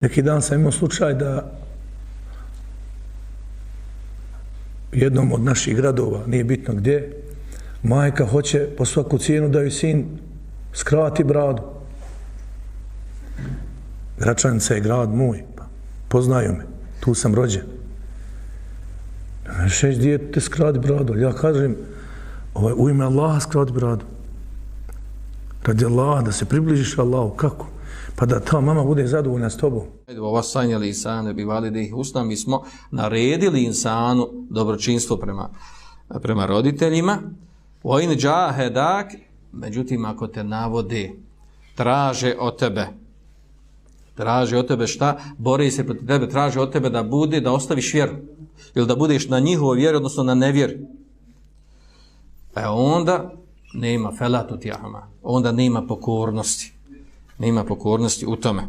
Neki dan sam imao slučaj da jednom od naših gradova, nije bitno gdje, majka hoće po svaku cijenu da joj sin skrati bradu. Gračanica je grad moj, poznaju me, tu sam rođen. Šeć dijete skrati bradu, ja kažem, u ime Allaha skrati bradu. Radi Allaha, da se približiš Allahu, kako? Pa da ta mama bude zadovoljna s tobom. Vasajnjali insane bi validejhi husna, mi smo naredili insanu dobročinstvo prema roditeljima. Wa in jahadak, međutim ako te navode, traže od tebe šta? Bore se protiv tebe, traže od tebe da ostaviš vjeru. Ili da budeš na njihovoj vjeri, odnosno na nevjeri. Onda nema felatu tjahama, onda nema pokornosti. Nema pokornosti u tome.